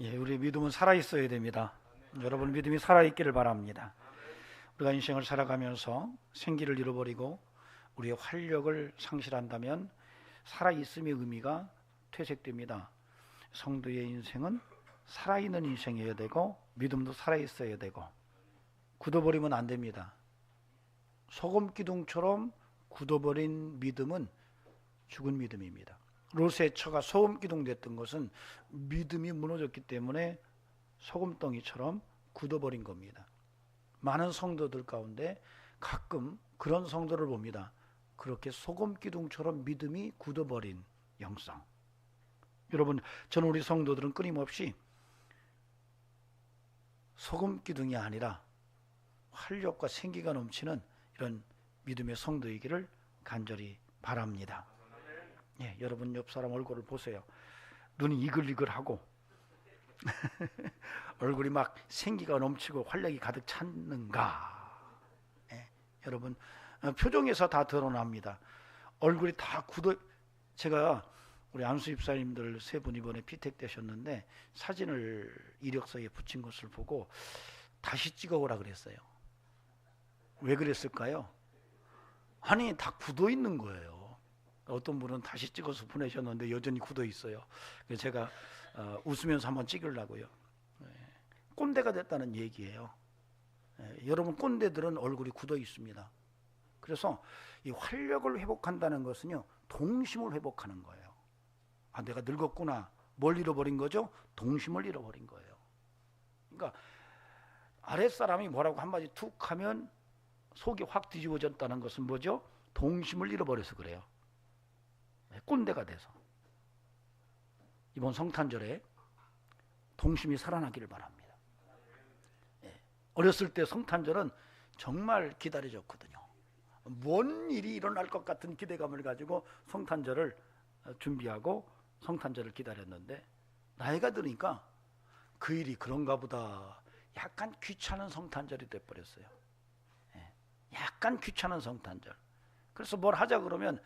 예, 우리 믿음은 살아있어야 됩니다. 여러분 믿음이 살아있기를 바랍니다. 우리가 인생을 살아가면서 생기를 잃어버리고 우리의 활력을 상실한다면 살아있음의 의미가 퇴색됩니다. 성도의 인생은 살아있는 인생이어야 되고 믿음도 살아있어야 되고 굳어버리면 안 됩니다. 소금 기둥처럼 굳어버린 믿음은 죽은 믿음입니다. 롯의 처가 소금 기둥 됐던 것은 믿음이 무너졌기 때문에 소금덩이처럼 굳어버린 겁니다. 많은 성도들 가운데 가끔 그런 성도를 봅니다. 그렇게 소금 기둥처럼 믿음이 굳어버린 영성. 여러분, 저는 우리 성도들은 끊임없이 소금 기둥이 아니라 활력과 생기가 넘치는 이런 믿음의 성도이기를 간절히 바랍니다. 예, 여러분 옆 사람 얼굴을 보세요. 눈이 이글이글하고 얼굴이 막 생기가 넘치고 활력이 가득 찼는가? 예, 여러분 표정에서 다 드러납니다. 얼굴이 다 굳어. 제가 우리 안수 집사님들 세 분 이번에 피택되셨는데 사진을 이력서에 붙인 것을 보고 다시 찍어오라 그랬어요. 왜 그랬을까요? 아니 다 굳어 있는 거예요. 어떤 분은 다시 찍어서 보내셨는데 여전히 굳어 있어요. 그래서 제가 웃으면서 한번 찍으려고요. 꼰대가 됐다는 얘기예요. 여러분 꼰대들은 얼굴이 굳어 있습니다. 그래서 이 활력을 회복한다는 것은요, 동심을 회복하는 거예요. 아, 내가 늙었구나. 뭘 잃어버린 거죠? 동심을 잃어버린 거예요. 그러니까 아랫사람이 뭐라고 한마디 툭 하면 속이 확 뒤집어졌다는 것은 뭐죠? 동심을 잃어버려서 그래요. 꼰대가 돼서. 이번 성탄절에 동심이 살아나기를 바랍니다. 어렸을 때 성탄절은 정말 기다려졌거든요. 뭔 일이 일어날 것 같은 기대감을 가지고 성탄절을 준비하고 성탄절을 기다렸는데 나이가 드니까 그 일이 그런가 보다. 약간 귀찮은 성탄절이 돼버렸어요. 약간 귀찮은 성탄절. 그래서 뭘 하자 그러면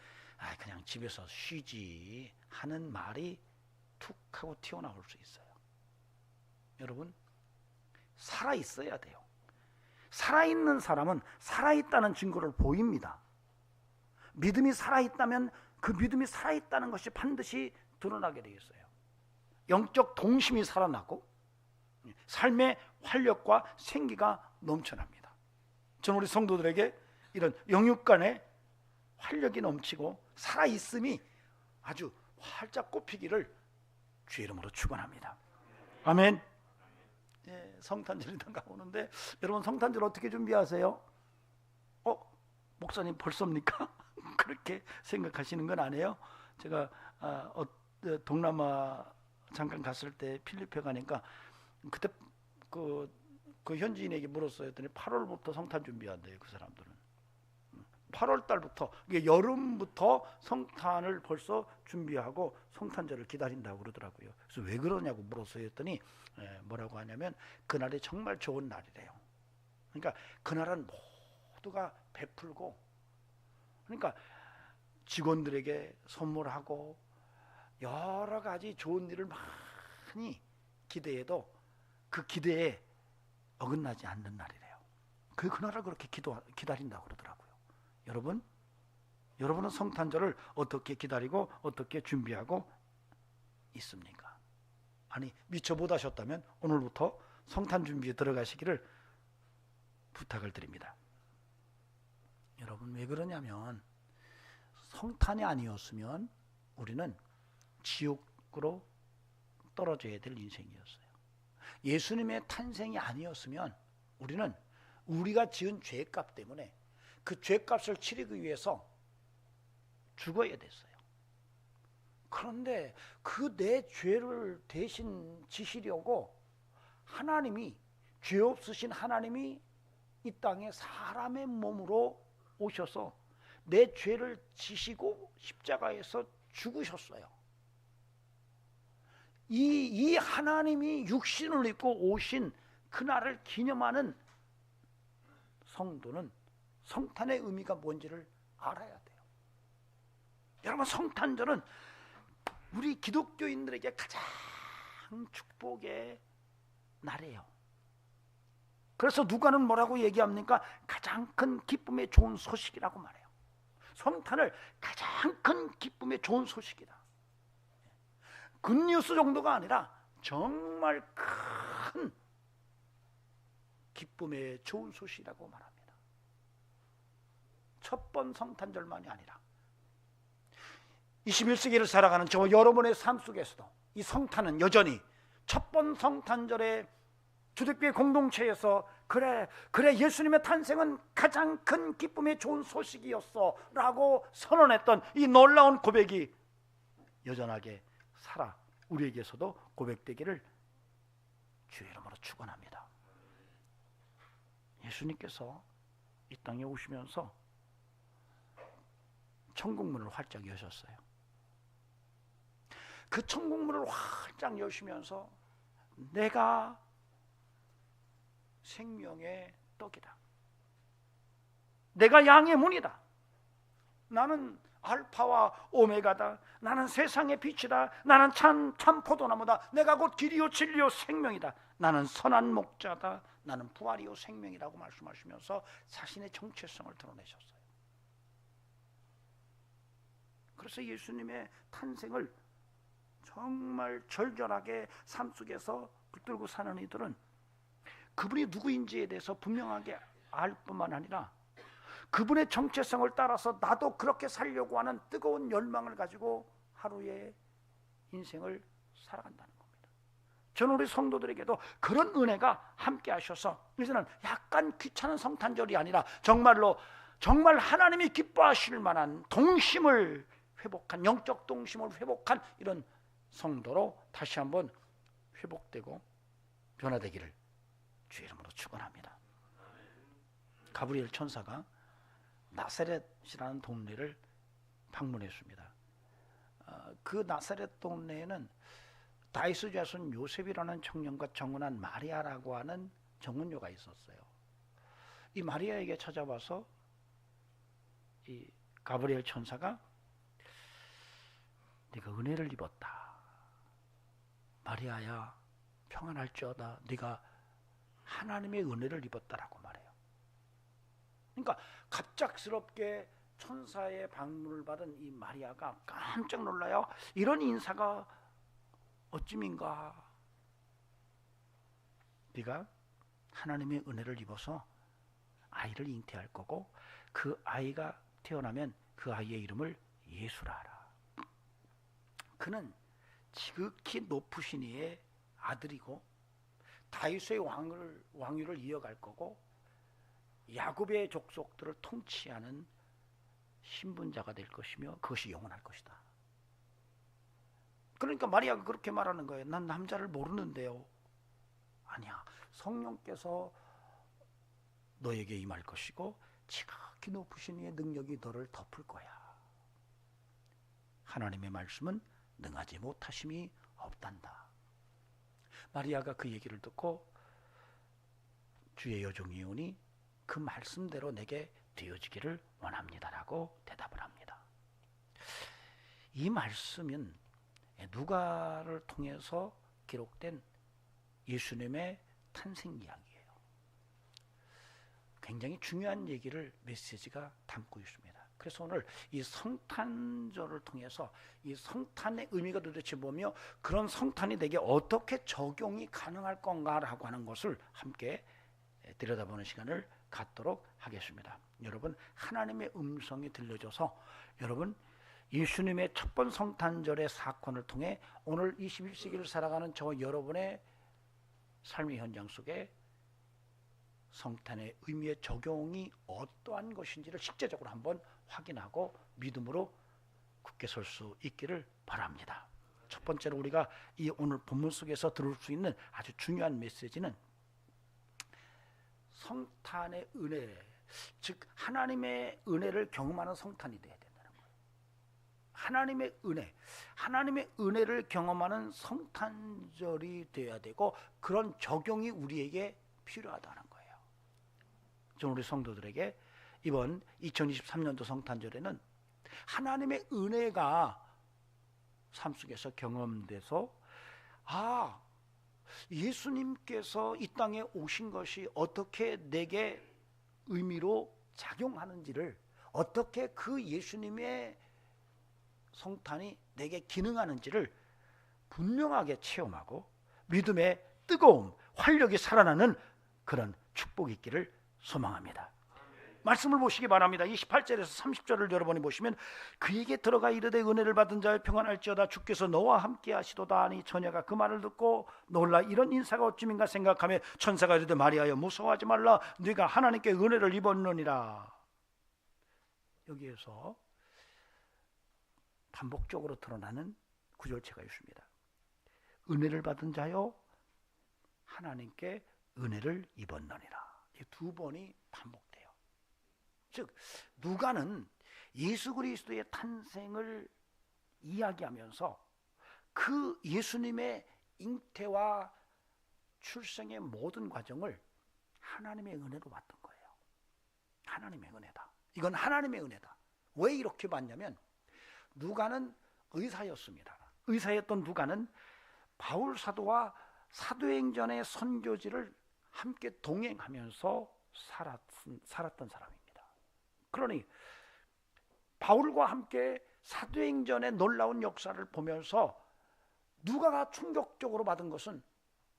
그냥 집에서 쉬지 하는 말이 툭 하고 튀어나올 수 있어요. 여러분 살아있어야 돼요. 살아있는 사람은 살아있다는 증거를 보입니다. 믿음이 살아있다면 그 믿음이 살아있다는 것이 반드시 드러나게 되어 있어요. 영적 동심이 살아나고 삶의 활력과 생기가 넘쳐납니다. 저는 우리 성도들에게 이런 영육 간의 활력이 넘치고 살아있음이 아주 활짝 꼽히기를 주의 이름으로 축원합니다. 아멘. 예, 성탄절이 다가오는데 여러분 성탄절 어떻게 준비하세요? 목사님 벌써입니까? 그렇게 생각하시는 건 아니에요. 제가 동남아 잠깐 갔을 때 필리핀 가니까 그때 그 현지인에게 물었어요. 했더니 8월부터 성탄 준비한대요. 그 사람들은 8월 달부터, 여름부터 성탄을 벌써 준비하고 성탄절을 기다린다고 그러더라고요. 그래서 왜 그러냐고 물었어요. 했더니 뭐라고 하냐면 그날이 정말 좋은 날이래요. 그러니까 그날은 모두가 베풀고, 그러니까 직원들에게 선물하고 여러 가지 좋은 일을 많이 기대해도 그 기대에 어긋나지 않는 날이래요. 그날을 그렇게 기다린다고 그러더라고요. 여러분은 성탄절을 어떻게 기다리고 어떻게 준비하고 있습니까? 아니 미처 못하셨다면 오늘부터 성탄 준비에 들어가시기를 부탁을 드립니다. 여러분 왜 그러냐면 성탄이 아니었으면 우리는 지옥으로 떨어져야 될 인생이었어요. 예수님의 탄생이 아니었으면 우리는 우리가 지은 죄값 때문에 그 죄값을 치르기 위해서 죽어야 됐어요. 그런데 그 내 죄를 대신 지시려고 하나님이, 죄 없으신 하나님이 이 땅에 사람의 몸으로 오셔서 내 죄를 지시고 십자가에서 죽으셨어요. 이 하나님이 육신을 입고 오신 그날을 기념하는 성도는 성탄의 의미가 뭔지를 알아야 돼요. 여러분 성탄절은 우리 기독교인들에게 가장 가장 축복의 날이에요. 그래서 누가는 뭐라고 얘기합니까? 가장 큰 기쁨의 좋은 소식이라고 말해요. 성탄을 가장 큰 기쁨의 좋은 소식이다. 굿뉴스 정도가 아니라 정말 큰 기쁨의 좋은 소식이라고 말합니다. 첫 번 성탄절만이 아니라 21세기를 살아가는 저 여러분의 삶 속에서도 이 성탄은 여전히 첫 번 성탄절의 주택교회 공동체에서 그래 예수님의 탄생은 가장 큰 기쁨의 좋은 소식이었어 라고 선언했던 이 놀라운 고백이 여전하게 살아 우리에게서도 고백되기를 주의 이름으로 축원합니다. 예수님께서 이 땅에 오시면서 천국문을 활짝 여셨어요. 그 천국문을 활짝 여시면서 내가 생명의 떡이다. 내가 양의 문이다. 나는 알파와 오메가다. 나는 세상의 빛이다. 나는 참 포도나무다. 내가 곧 길이요 진리요 생명이다. 나는 선한 목자다. 나는 부활이요 생명이라고 말씀하시면서 자신의 정체성을 드러내셨어요. 그래서 예수님의 탄생을 정말 절절하게 삶 속에서 붙들고 사는 이들은 그분이 누구인지에 대해서 분명하게 알 뿐만 아니라 그분의 정체성을 따라서 나도 그렇게 살려고 하는 뜨거운 열망을 가지고 하루의 인생을 살아간다는 겁니다. 저는 우리 성도들에게도 그런 은혜가 함께 하셔서 이제는 약간 귀찮은 성탄절이 아니라 정말로 정말 하나님이 기뻐하실 만한 동심을 회복한, 영적 동심을 회복한 이런 성도로 다시 한번 회복되고 변화되기를 주의 이름으로 축원합니다. 가브리엘 천사가 나사렛이라는 동네를 방문했습니다. 그 나사렛 동네에는 다윗의 자손 요셉이라는 청년과 정혼한 마리아라고 하는 정혼녀가 있었어요. 이 마리아에게 찾아와서 이 가브리엘 천사가 네가 은혜를 입었다. 마리아야 평안할지어다. 네가 하나님의 은혜를 입었다라고 말해요. 그러니까 갑작스럽게 천사의 방문을 받은 이 마리아가 깜짝 놀라요. 이런 인사가 어찌민가. 네가 하나님의 은혜를 입어서 아이를 잉태할 거고 그 아이가 태어나면 그 아이의 이름을 예수라 하라. 그는 지극히 높으신 이의 아들이고 다윗의 왕위를 이어갈 거고 야곱의 족속들을 통치하는 신분자가 될 것이며 그것이 영원할 것이다. 그러니까 마리아가 그렇게 말하는 거예요. 난 남자를 모르는데요. 아니야. 성령께서 너에게 임할 것이고 지극히 높으신 이의 능력이 너를 덮을 거야. 하나님의 말씀은 능하지 못하심이 없단다. 마리아가 그 얘기를 듣고 주의 여종이 오니 그 말씀대로 내게 되어지기를 원합니다라고 대답을 합니다. 이 말씀은 누가를 통해서 기록된 예수님의 탄생 이야기예요. 굉장히 중요한 얘기를 메시지가 담고 있습니다. 그래서 오늘 이 성탄절을 통해서 이 성탄의 의미가 도대체 뭐며 그런 성탄이 내게 어떻게 적용이 가능할 건가라고 하는 것을 함께 들여다보는 시간을 갖도록 하겠습니다. 여러분 하나님의 음성이 들려줘서 여러분 예수님의 첫 번 성탄절의 사건을 통해 오늘 21세기를 살아가는 저 여러분의 삶의 현장 속에 성탄의 의미의 적용이 어떠한 것인지를 실제적으로 한번 확인하고 믿음으로 굳게 설 수 있기를 바랍니다. 첫 번째로 우리가 이 오늘 본문 속에서 들을 수 있는 아주 중요한 메시지는 성탄의 은혜, 즉 하나님의 은혜를 경험하는 성탄이 되어야 된다는 거예요. 하나님의 은혜를 경험하는 성탄절이 되어야 되고 그런 적용이 우리에게 필요하다는 거예요. 저는 우리 성도들에게 이번 2023년도 성탄절에는 하나님의 은혜가 삶 속에서 경험돼서 예수님께서 이 땅에 오신 것이 어떻게 내게 의미로 작용하는지를, 어떻게 그 예수님의 성탄이 내게 기능하는지를 분명하게 체험하고 믿음의 뜨거움, 활력이 살아나는 그런 축복이 있기를 소망합니다. 말씀을 보시기 바랍니다. 28절에서 30절을 여러분이 보시면, 그에게 들어가 이르되 은혜를 받은 자여 평안할지어다, 주께서 너와 함께 하시도다 하니 처녀가 그 말을 듣고 놀라 이런 인사가 어찌민가 생각하며 천사가 이르되 마리아여 무서워하지 말라, 네가 하나님께 은혜를 입었느니라. 여기에서 반복적으로 드러나는 구절체가 있습니다. 은혜를 받은 자여 하나님께 은혜를 입었느니라. 이 두 번이 반복돼요. 즉 누가는 예수 그리스도의 탄생을 이야기하면서 그 예수님의 잉태와 출생의 모든 과정을 하나님의 은혜로 봤던 거예요. 하나님의 은혜다. 이건 하나님의 은혜다. 왜 이렇게 봤냐면, 누가는 의사였습니다. 의사였던 누가는 바울 사도와 사도행전의 선교지를 함께 동행하면서 살았던 사람입니다. 그러니 바울과 함께 사도행전의 놀라운 역사를 보면서 누가가 충격적으로 받은 것은,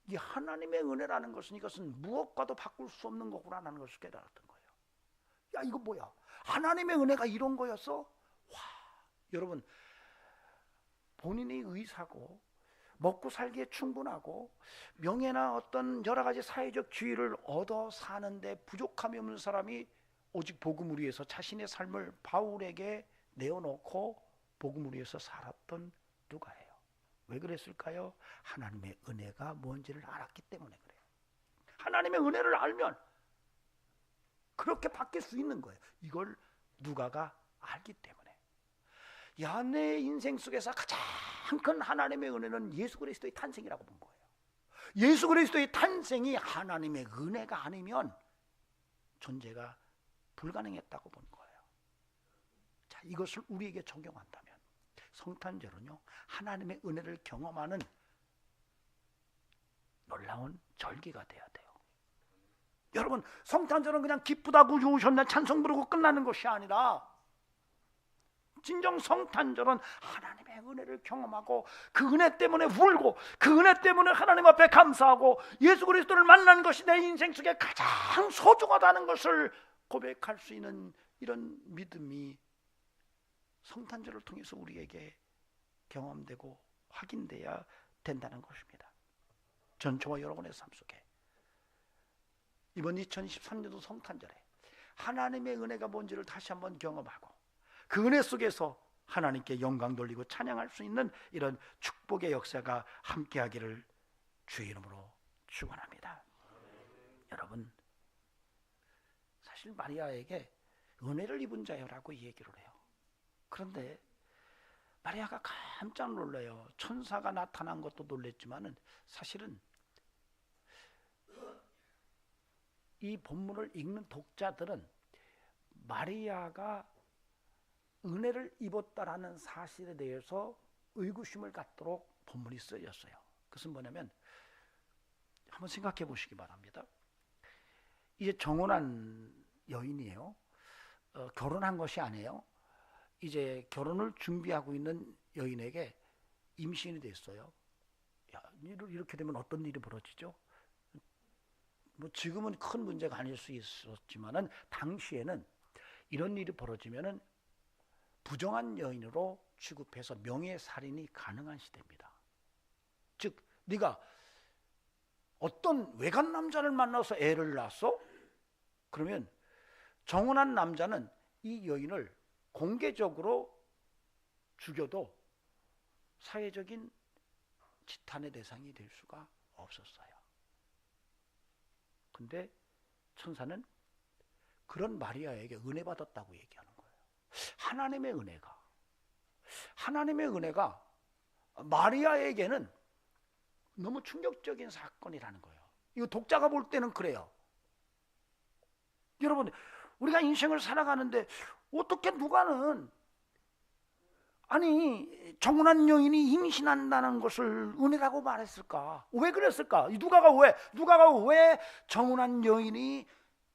이 하나님의 은혜라는 것은 이것은 무엇과도 바꿀 수 없는 거구나라는 것을 깨달았던 거예요. 야, 이거 뭐야? 하나님의 은혜가 이런 거였어? 와, 여러분, 본인이 의사고 먹고 살기에 충분하고 명예나 어떤 여러 가지 사회적 지위를 얻어 사는데 부족함이 없는 사람이 오직 복음을 위해서 자신의 삶을 바울에게 내어놓고 복음을 위해서 살았던 누가예요. 왜 그랬을까요? 하나님의 은혜가 뭔지를 알았기 때문에 그래요. 하나님의 은혜를 알면 그렇게 바뀔 수 있는 거예요. 이걸 누가가 알기 때문에. 야, 내 인생 속에서 가장 큰 하나님의 은혜는 예수 그리스도의 탄생이라고 본 거예요. 예수 그리스도의 탄생이 하나님의 은혜가 아니면 존재가 불가능했다고 본 거예요. 자, 이것을 우리에게 적용한다면 성탄절은요, 하나님의 은혜를 경험하는 놀라운 절기가 돼야 돼요. 여러분, 성탄절은 그냥 기쁘다고 좋으셨네 찬송 부르고 끝나는 것이 아니라, 진정 성탄절은 하나님의 은혜를 경험하고 그 은혜 때문에 울고 그 은혜 때문에 하나님 앞에 감사하고 예수 그리스도를 만난 것이 내 인생 속에 가장 소중하다는 것을 고백할 수 있는 이런 믿음이 성탄절을 통해서 우리에게 경험되고 확인돼야 된다는 것입니다. 전 저와 여러분의 삶 속에 이번 2023년도 성탄절에 하나님의 은혜가 뭔지를 다시 한번 경험하고 그 은혜 속에서 하나님께 영광 돌리고 찬양할 수 있는 이런 축복의 역사가 함께하기를 주의 이름으로 축원합니다. 여러분, 사실 마리아에게 은혜를 입은 자여라고 얘기를 해요. 그런데 마리아가 깜짝 놀라요. 천사가 나타난 것도 놀랬지만은 사실은 이 본문을 읽는 독자들은 마리아가 은혜를 입었다라는 사실에 대해서 의구심을 갖도록 본문이 쓰였어요. 그것은 뭐냐면, 한번 생각해 보시기 바랍니다. 이제 정혼한 여인이에요. 결혼한 것이 아니에요. 이제 결혼을 준비하고 있는 여인에게 임신이 됐어요. 야, 이렇게 되면 어떤 일이 벌어지죠? 뭐 지금은 큰 문제가 아닐 수 있었지만은 당시에는 이런 일이 벌어지면은 부정한 여인으로 취급해서 명예살인이 가능한 시대입니다. 즉, 네가 어떤 외간 남자를 만나서 애를 낳았어? 그러면 정혼한 남자는 이 여인을 공개적으로 죽여도 사회적인 지탄의 대상이 될 수가 없었어요. 근데 천사는 그런 마리아에게 은혜 받았다고 얘기하는 거예요. 하나님의 은혜가 마리아에게는 너무 충격적인 사건이라는 거예요. 이거 독자가 볼 때는 그래요. 여러분, 우리가 인생을 살아가는데 어떻게 누가는 아니 정혼한 여인이 임신한다는 것을 은혜라고 말했을까? 왜 그랬을까? 누가가 왜 정혼한 여인이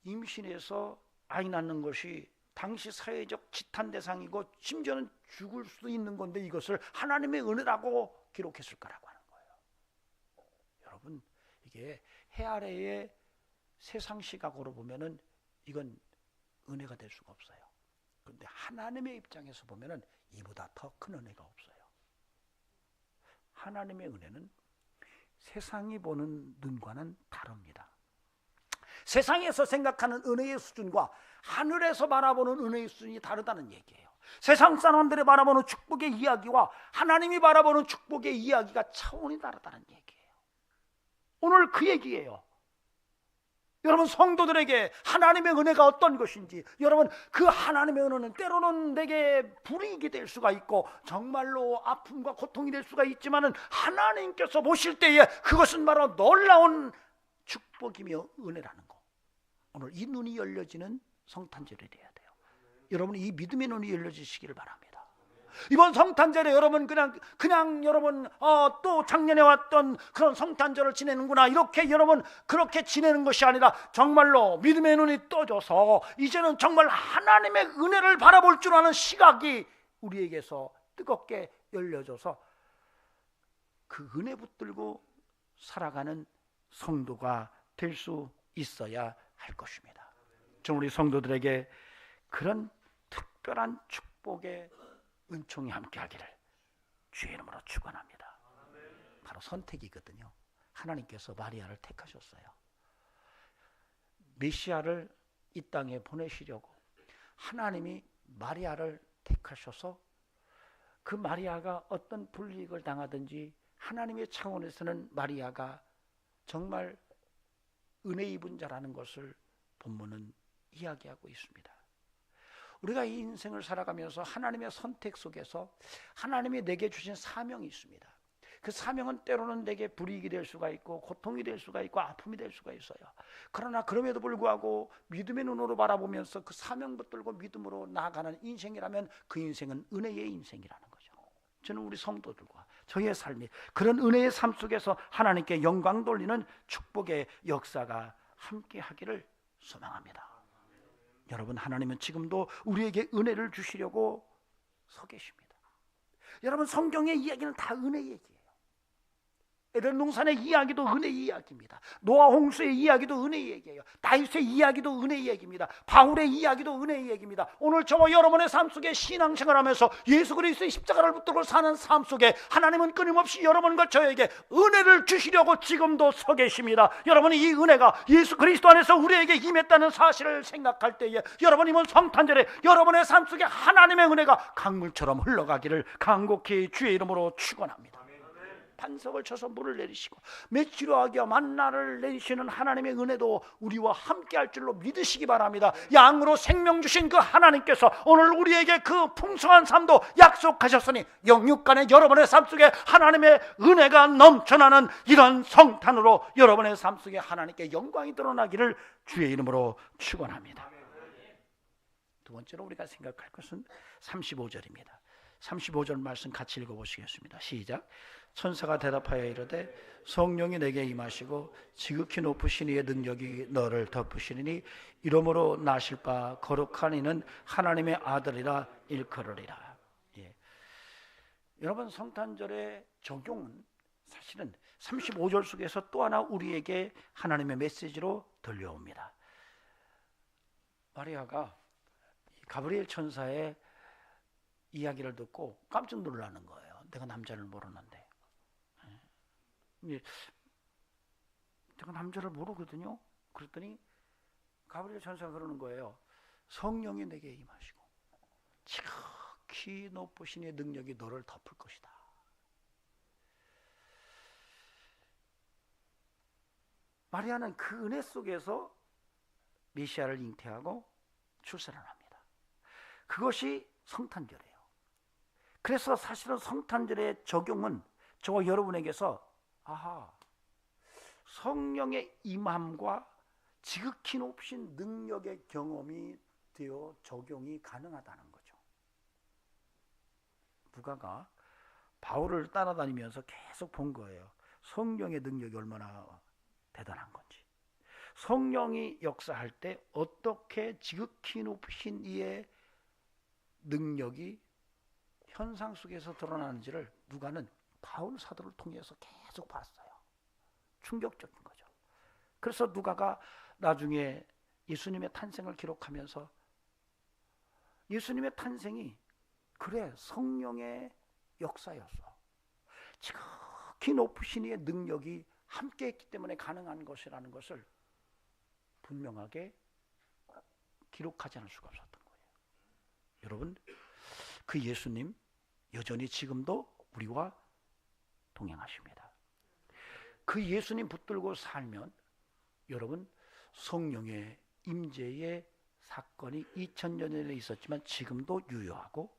임신해서 아이 낳는 것이 당시 사회적 지탄 대상이고 심지어는 죽을 수도 있는 건데 이것을 하나님의 은혜라고 기록했을까라고 하는 거예요. 여러분, 이게 해 아래의 세상 시각으로 보면은 이건 은혜가 될 수가 없어요. 그런데 하나님의 입장에서 보면은 이보다 더 큰 은혜가 없어요. 하나님의 은혜는 세상이 보는 눈과는 다릅니다. 세상에서 생각하는 은혜의 수준과 하늘에서 바라보는 은혜의 수준이 다르다는 얘기예요. 세상 사람들이 바라보는 축복의 이야기와 하나님이 바라보는 축복의 이야기가 차원이 다르다는 얘기예요. 오늘 그 얘기예요. 여러분, 성도들에게 하나님의 은혜가 어떤 것인지, 여러분, 그 하나님의 은혜는 때로는 내게 불이익이 될 수가 있고 정말로 아픔과 고통이 될 수가 있지만은 하나님께서 보실 때에 그것은 바로 놀라운 축복이며 은혜라는 거. 오늘 이 눈이 열려지는 성탄절이 돼야 돼요. 여러분, 이 믿음의 눈이 열려지시기를 바랍니다. 이번 성탄절에 여러분 그냥 여러분 또 작년에 왔던 그런 성탄절을 지내는구나 이렇게 여러분 그렇게 지내는 것이 아니라 정말로 믿음의 눈이 떠져서 이제는 정말 하나님의 은혜를 바라볼 줄 아는 시각이 우리에게서 뜨겁게 열려져서 그 은혜 붙들고 살아가는 성도가 될 수 있어야 할 것입니다. 좀 우리 성도들에게 그런 특별한 축복의 은총이 함께하기를 주의 이름으로 축원합니다. 바로 선택이거든요. 하나님께서 마리아를 택하셨어요. 메시아를 이 땅에 보내시려고 하나님이 마리아를 택하셔서 그 마리아가 어떤 불이익을 당하든지 하나님의 차원에서는 마리아가 정말 은혜 입은 자라는 것을 본문은 이야기하고 있습니다. 우리가 이 인생을 살아가면서 하나님의 선택 속에서 하나님이 내게 주신 사명이 있습니다. 그 사명은 때로는 내게 불이익이 될 수가 있고 고통이 될 수가 있고 아픔이 될 수가 있어요. 그러나 그럼에도 불구하고 믿음의 눈으로 바라보면서 그 사명 붙들고 믿음으로 나아가는 인생이라면 그 인생은 은혜의 인생이라는 거죠. 저는 우리 성도들과 저의 삶이 그런 은혜의 삶 속에서 하나님께 영광 돌리는 축복의 역사가 함께 하기를 소망합니다. 여러분, 하나님은 지금도 우리에게 은혜를 주시려고 서 계십니다. 여러분, 성경의 이야기는 다 은혜 얘기예요. 에덴 동산의 이야기도 은혜 이야기입니다. 노아 홍수의 이야기도 은혜 얘기예요. 다윗의 이야기도 은혜 얘기입니다. 바울의 이야기도 은혜 얘기입니다. 오늘 저와 여러분의 삶 속에 신앙생활하면서 예수 그리스도의 십자가를 붙들고 사는 삶 속에 하나님은 끊임없이 여러분과 저에게 은혜를 주시려고 지금도 서 계십니다. 여러분이 이 은혜가 예수 그리스도 안에서 우리에게 임했다는 사실을 생각할 때에 여러분, 이번 성탄절에 여러분의 삶 속에 하나님의 은혜가 강물처럼 흘러가기를 간곡히 주의 이름으로 축원합니다. 반석을 쳐서 물을 내리시고 맺지로 하여 만나를 내리시는 하나님의 은혜도 우리와 함께 할 줄로 믿으시기 바랍니다. 양으로 생명 주신 그 하나님께서 오늘 우리에게 그 풍성한 삶도 약속하셨으니 영육간에 여러분의 삶 속에 하나님의 은혜가 넘쳐나는 이런 성탄으로 여러분의 삶 속에 하나님께 영광이 드러나기를 주의 이름으로 축원합니다. 두 번째로 우리가 생각할 것은 35절입니다. 35절 말씀 같이 읽어보시겠습니다. 시작. 천사가 대답하여 이르되 성령이 내게 임하시고 지극히 높으신 이의 능력이 너를 덮으시리니 이러므로 나실 바 거룩한 이는 하나님의 아들이라 일컬으리라. 예. 여러분, 성탄절의 적용은 사실은 35절 속에서 또 하나 우리에게 하나님의 메시지로 들려옵니다. 마리아가 가브리엘 천사의 이야기를 듣고 깜짝 놀라는 거예요. 내가 남자를 모르는데. 내가 남자를 모르거든요. 그랬더니 가브리엘 천사가 그러는 거예요. 성령이 내게 임하시고 지극히 높으신 이의 능력이 너를 덮을 것이다. 마리아는 그 은혜 속에서 메시아를 잉태하고 출산을 합니다. 그것이 성탄절이에요. 그래서 사실은 성탄절의 적용은 저와 여러분에게서 성령의 임함과 지극히 높으신 능력의 경험이 되어 적용이 가능하다는 거죠. 누가가 바울을 따라다니면서 계속 본 거예요. 성령의 능력이 얼마나 대단한 건지, 성령이 역사할 때 어떻게 지극히 높으신 이의 능력이 현상 속에서 드러나는지를 누가는 바울 사도를 통해서 계속 봤어요. 충격적인 거죠. 그래서 누가가 나중에 예수님의 탄생을 기록하면서 예수님의 탄생이 그래 성령의 역사였어, 지극히 높으신 이의 능력이 함께했기 때문에 가능한 것이라는 것을 분명하게 기록하지 않을 수가 없었던 거예요. 여러분, 그 예수님 여전히 지금도 우리와 동행하십니다. 그 예수님 붙들고 살면 여러분, 성령의 임재의 사건이 2000년 전에 있었지만 지금도 유효하고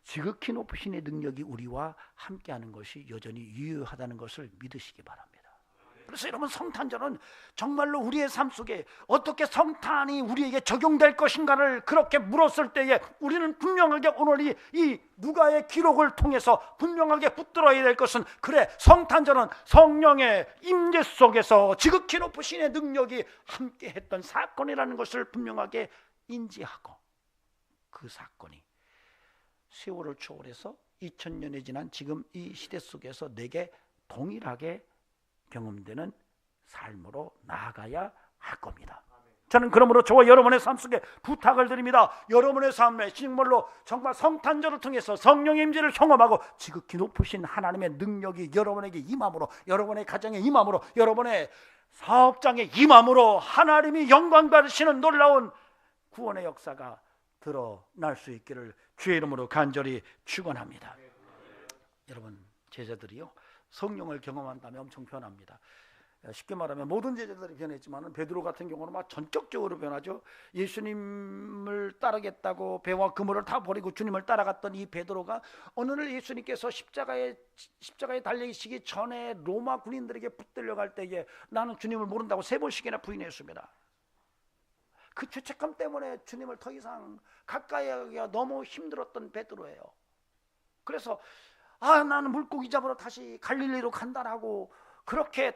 지극히 높으신 의 능력이 우리와 함께하는 것이 여전히 유효하다는 것을 믿으시기 바랍니다. 그래서 여러분, 성탄절은 정말로 우리의 삶 속에 어떻게 성탄이 우리에게 적용될 것인가를 그렇게 물었을 때에 우리는 분명하게 오늘 이 누가의 기록을 통해서 분명하게 붙들어야 될 것은, 그래 성탄절은 성령의 임재 속에서 지극히 높으신 의 능력이 함께했던 사건이라는 것을 분명하게 인지하고, 그 사건이 세월을 초월해서 2000년이 지난 지금 이 시대 속에서 내게 동일하게 경험되는 삶으로 나아가야 할 겁니다. 저는 그러므로 저와 여러분의 삶 속에 부탁을 드립니다. 여러분의 삶에 정말로 정말 성탄절을 통해서 성령의 임재를 경험하고 지극히 높으신 하나님의 능력이 여러분에게 임함으로, 여러분의 가정에 임함으로, 여러분의 사업장에 임함으로 하나님이 영광 받으시는 놀라운 구원의 역사가 드러날 수 있기를 주의 이름으로 간절히 축원합니다. 여러분, 제자들이요 성령을 경험한다면 엄청 변합니다. 쉽게 말하면 모든 제자들이 변했지만 베드로 같은 경우는 막 전격적으로 변하죠. 예수님을 따르겠다고 배와 그물을 다 버리고 주님을 따라갔던 이 베드로가 어느 날 예수님께서 십자가에 달리시기 전에 로마 군인들에게 붙들려 갈 때에 나는 주님을 모른다고 3번씩이나 부인했습니다. 그 죄책감 때문에 주님을 더 이상 가까이 하기가 너무 힘들었던 베드로예요. 그래서 나는 물고기 잡으러 다시 갈릴리로 간다라고 그렇게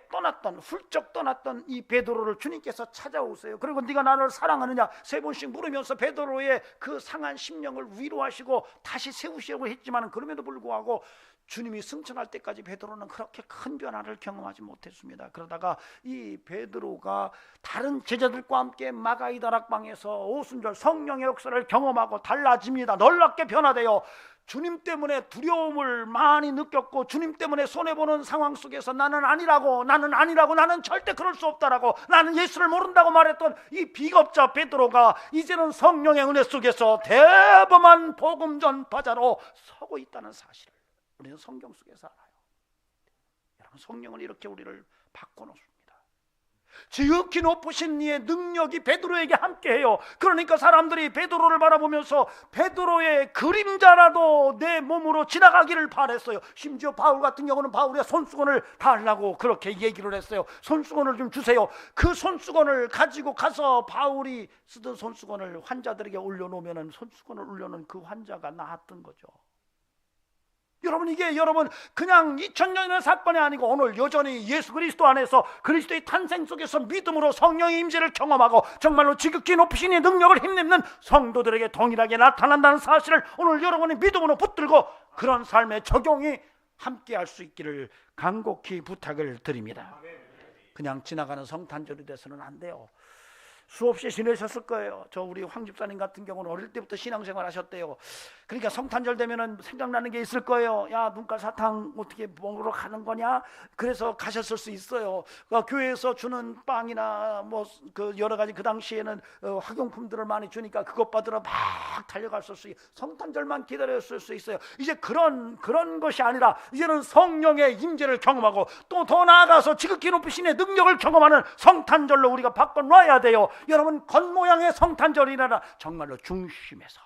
훌쩍 떠났던 이 베드로를 주님께서 찾아오세요. 그리고 네가 나를 사랑하느냐 3번씩 물으면서 베드로의 그 상한 심령을 위로하시고 다시 세우시려고 했지만, 그럼에도 불구하고 주님이 승천할 때까지 베드로는 그렇게 큰 변화를 경험하지 못했습니다. 그러다가 이 베드로가 다른 제자들과 함께 마가이 다락방에서 오순절 성령의 역사를 경험하고 달라집니다. 놀랍게 변화되어 주님 때문에 두려움을 많이 느꼈고, 주님 때문에 손해보는 상황 속에서 나는 아니라고, 나는 절대 그럴 수 없다라고, 나는 예수를 모른다고 말했던 이 비겁자 베드로가 이제는 성령의 은혜 속에서 대범한 복음 전파자로 서고 있다는 사실을 우리는 성경 속에서 알아요. 여러분, 성령은 이렇게 우리를 바꿔놓습니다. 지극히 높으신 이의 능력이 베드로에게 함께해요. 그러니까 사람들이 베드로를 바라보면서 베드로의 그림자라도 내 몸으로 지나가기를 바랬어요. 심지어 바울 같은 경우는 바울의 손수건을 달라고 그렇게 얘기를 했어요. 손수건을 좀 주세요. 그 손수건을 가지고 가서 바울이 쓰던 손수건을 환자들에게 올려놓으면 손수건을 올려놓은 그 환자가 나았던 거죠. 여러분, 이게 여러분 그냥 2000년의 사건이 아니고 오늘 여전히 예수 그리스도 안에서 그리스도의 탄생 속에서 믿음으로 성령의 임재를 경험하고 정말로 지극히 높으신 이 능력을 힘입는 성도들에게 동일하게 나타난다는 사실을 오늘 여러분이 믿음으로 붙들고 그런 삶의 적용이 함께 할 수 있기를 간곡히 부탁을 드립니다. 그냥 지나가는 성탄절이 돼서는 안 돼요. 수없이 지내셨을 거예요. 저 우리 황 집사님 같은 경우는 어릴 때부터 신앙생활 하셨대요. 그러니까 성탄절 되면은 생각나는 게 있을 거예요. 야, 눈깔 사탕 어떻게 먹으러 가는 거냐? 그래서 가셨을 수 있어요. 교회에서 주는 빵이나 뭐 그 여러 가지 그 당시에는 학용품들을 많이 주니까 그것 받으러 막 달려갔을 수 있어요. 성탄절만 기다렸을 수 있어요. 이제 그런 것이 아니라 이제는 성령의 임재를 경험하고 또 더 나아가서 지극히 높으신 의 능력을 경험하는 성탄절로 우리가 바꿔놔야 돼요. 여러분, 겉모양의 성탄절이라 정말로 중심에서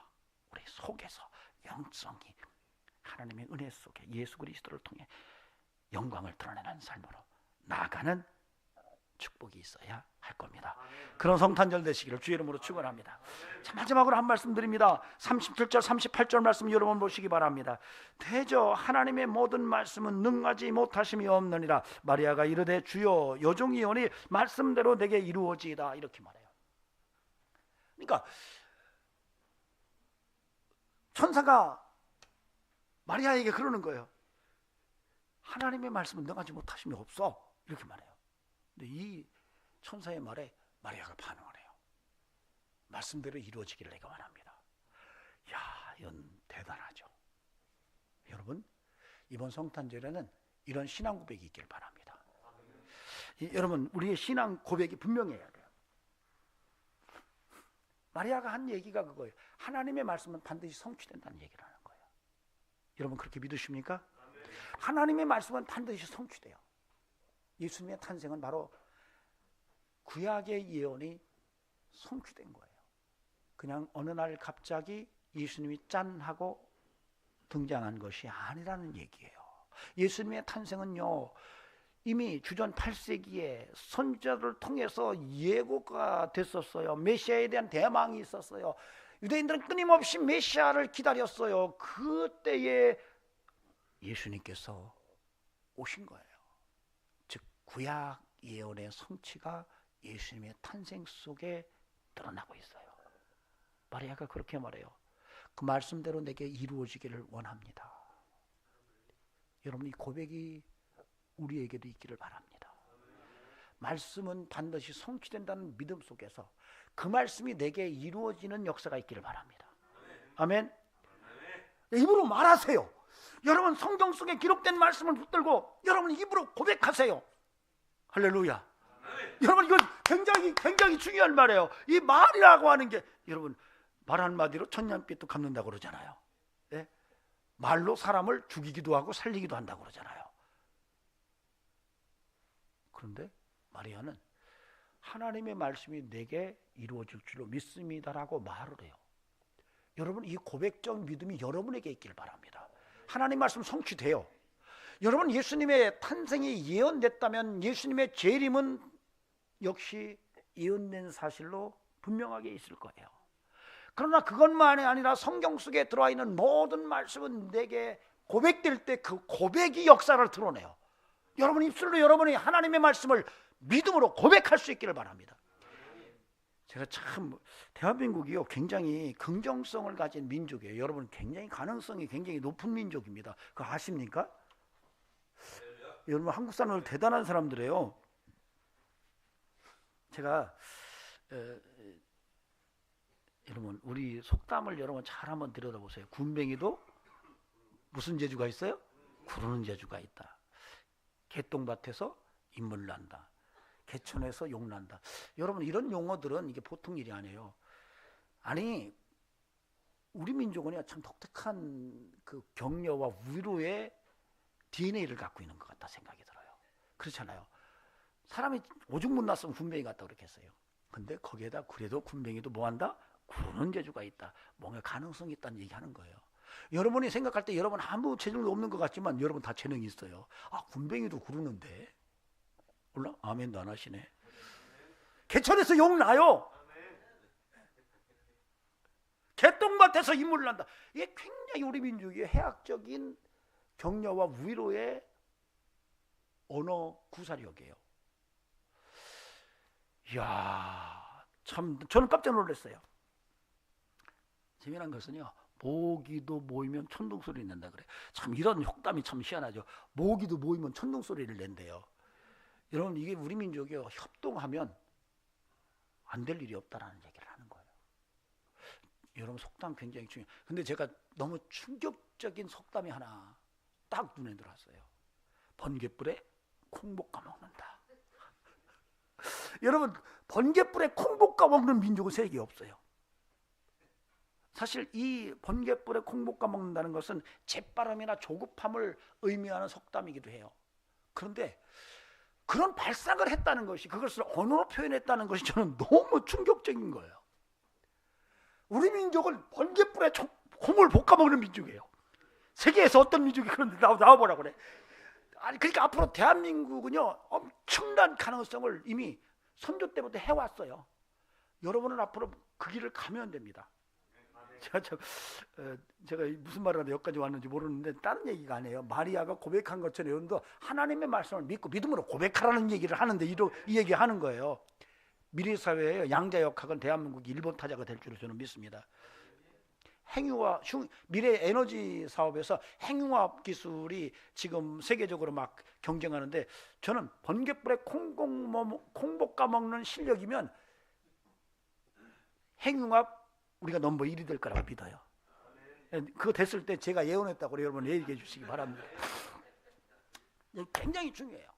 우리 속에서 영성이 하나님의 은혜 속에 예수 그리스도를 통해 영광을 드러내는 삶으로 나아가는 축복이 있어야 할 겁니다. 그런 성탄절 되시기를 주의 이름으로 축원합니다. 자, 마지막으로 한 말씀 드립니다. 37절 38절 말씀 여러분 보시기 바랍니다. 대저 하나님의 모든 말씀은 능하지 못하심이 없느니라. 마리아가 이르되 주여 요종이 오니 말씀대로 내게 이루어지이다. 이렇게 말해요. 그러니까 천사가 마리아에게 그러는 거예요. 하나님의 말씀은 능하지 못하심이 없어. 이렇게 말해요. 근데 이 천사의 말에 마리아가 반응을 해요. 말씀대로 이루어지기를 내가 원합니다. 야, 이건 대단하죠. 여러분, 이번 성탄절에는 이런 신앙 고백이 있길 바랍니다. 여러분, 우리의 신앙 고백이 분명해야 돼요. 마리아가 한 얘기가 그거예요. 하나님의 말씀은 반드시 성취된다는 얘기를 하는 거예요. 여러분 그렇게 믿으십니까? 하나님의 말씀은 반드시 성취돼요. 예수님의 탄생은 바로 구약의 예언이 성취된 거예요. 그냥 어느 날 갑자기 예수님이 짠 하고 등장한 것이 아니라는 얘기예요. 예수님의 탄생은요, 이미 주전 8세기에 선지자를 통해서 예고가 됐었어요. 메시아에 대한 대망이 있었어요. 유대인들은 끊임없이 메시아를 기다렸어요. 그때에 예수님께서 오신 거예요. 즉 구약 예언의 성취가 예수님의 탄생 속에 드러나고 있어요. 마리아가 그렇게 말해요. 그 말씀대로 내게 이루어지기를 원합니다. 여러분, 이 고백이 우리에게도 있기를 바랍니다. 말씀은 반드시 성취된다는 믿음 속에서 그 말씀이 내게 이루어지는 역사가 있기를 바랍니다. 아멘. 입으로 말하세요. 여러분 성경 속에 기록된 말씀을 붙들고 여러분 입으로 고백하세요. 할렐루야. 여러분 이건 굉장히 중요한 말이에요. 이 말이라고 하는 게 여러분 말 한마디로 천년빛도 갚는다고 그러잖아요. 네? 말로 사람을 죽이기도 하고 살리기도 한다고 그러잖아요. 그런데 마리아는 하나님의 말씀이 내게 이루어질 줄로 믿습니다라고 말을 해요. 여러분 이 고백적 믿음이 여러분에게 있기를 바랍니다. 하나님 말씀 성취돼요. 여러분 예수님의 탄생이 예언됐다면 예수님의 재림은 역시 예언된 사실로 분명하게 있을 거예요. 그러나 그것만이 아니라 성경 속에 들어와 있는 모든 말씀은 내게 고백될 때 그 고백이 역사를 드러내요. 여러분 입술로 여러분이 하나님의 말씀을 믿음으로 고백할 수 있기를 바랍니다. 제가 참 대한민국이요 굉장히 긍정성을 가진 민족이에요. 여러분 굉장히 가능성이 굉장히 높은 민족입니다. 그거 아십니까? 여러분 한국 사람들 대단한 사람들이에요. 제가 여러분 우리 속담을 여러분 잘 한번 들여다보세요. 군뱅이도 무슨 재주가 있어요? 구르는 재주가 있다. 개똥밭에서 인물 난다. 개천에서 용 난다. 여러분 이런 용어들은 이게 보통 일이 아니에요. 아니 우리 민족은 참 독특한 그 격려와 위로의 DNA를 갖고 있는 것 같다 생각이 들어요. 그렇잖아요. 사람이 오죽 못났으면 군뱅이 같다 그렇겠어요. 근데 거기에다 그래도 군뱅이도 뭐한다? 구르는 재주가 있다. 뭔가 가능성이 있다는 얘기하는 거예요. 여러분이 생각할 때 여러분 아무 재능도 없는 것 같지만 여러분 다 재능이 있어요. 아 군뱅이도 구르는데 몰라? 아멘도 안 하시네. 개천에서 용 나요. 개똥밭에서 인물 난다. 이게 굉장히 우리 민족의 해학적인 격려와 위로의 언어 구사력이에요. 이야, 참 저는 깜짝 놀랐어요. 재미난 것은요, 모기도 모이면 천둥 소리 낸다 그래. 참 이런 속담이 참 희한하죠. 모기도 모이면 천둥 소리를 낸대요. 여러분 이게 우리 민족이 협동하면 안 될 일이 없다라는 얘기를 하는 거예요. 여러분 속담 굉장히 중요해요. 근데 제가 너무 충격적인 속담이 하나 딱 눈에 들어왔어요. 번갯불에 콩 볶아 먹는다. 여러분 번갯불에 콩 볶아 먹는 민족은 세계에 없어요. 사실 이 번갯불에 콩 볶아 먹는다는 것은 재빠름이나 조급함을 의미하는 속담이기도 해요. 그런데 그런 발상을 했다는 것이, 그것을 언어로 표현했다는 것이 저는 너무 충격적인 거예요. 우리 민족은 번갯불에 콩을 볶아 먹는 민족이에요. 세계에서 어떤 민족이 그런데 나와보라고 그래. 아니 그러니까 앞으로 대한민국은요 엄청난 가능성을 이미 선조 때부터 해왔어요. 여러분은 앞으로 그 길을 가면 됩니다. 제가 무슨 말을 하다 여기까지 왔는지 모르는데 다른 얘기가 아니에요. 마리아가 고백한 것처럼 여러분도 하나님의 말씀을 믿고 믿음으로 고백하라는 얘기를 하는데 이 얘기 하는 거예요. 미래 사회의 양자역학은 대한민국이 일본 타자가 될 줄로 저는 믿습니다. 핵융합, 미래 에너지 사업에서 핵융합 기술이 지금 세계적으로 막 경쟁하는데 저는 번갯불에 콩 볶아 먹는 실력이면 핵융합 우리가 넘버 1이 될 거라고 믿어요. 그거 됐을 때 제가 예언했다고 여러분 얘기해 주시기 바랍니다. 굉장히 중요해요.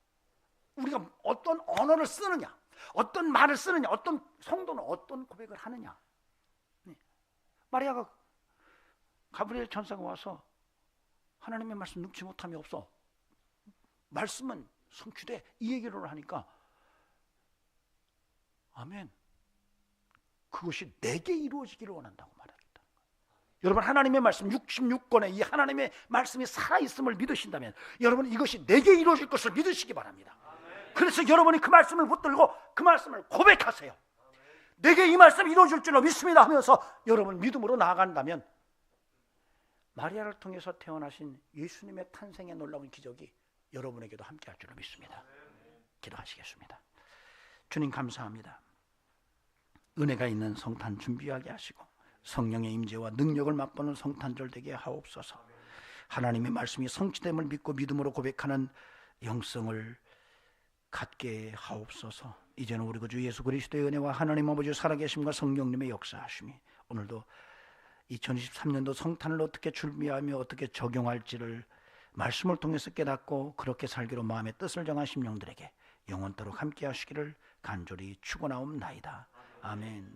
우리가 어떤 언어를 쓰느냐, 어떤 말을 쓰느냐, 어떤 성도는 어떤 고백을 하느냐. 마리아가 가브리엘 천사가 와서 하나님의 말씀 눅지 못함이 없어, 말씀은 성취돼, 이 얘기를 하니까 아멘, 그것이 내게 이루어지기를 원한다고 말하겠다. 여러분 하나님의 말씀 66권의 이 하나님의 말씀이 살아있음을 믿으신다면 여러분 이것이 내게 이루어질 것을 믿으시기 바랍니다. 그래서 여러분이 그 말씀을 붙들고 그 말씀을 고백하세요. 내게 이 말씀이 이루어질 줄로 믿습니다 하면서 여러분 믿음으로 나아간다면 마리아를 통해서 태어나신 예수님의 탄생의 놀라운 기적이 여러분에게도 함께할 줄로 믿습니다. 기도하시겠습니다. 주님 감사합니다. 은혜가 있는 성탄 준비하게 하시고 성령의 임재와 능력을 맛보는 성탄절 되게 하옵소서. 하나님의 말씀이 성취됨을 믿고 믿음으로 고백하는 영성을 갖게 하옵소서. 이제는 우리 구주 예수 그리스도의 은혜와 하나님 아버지 살아계심과 성령님의 역사하심이 오늘도 2023년도 성탄을 어떻게 준비하며 어떻게 적용할지를 말씀을 통해서 깨닫고 그렇게 살기로 마음의 뜻을 정한 심령들에게 영원토록 함께 하시기를 간절히 축원하옵나이다. 아멘.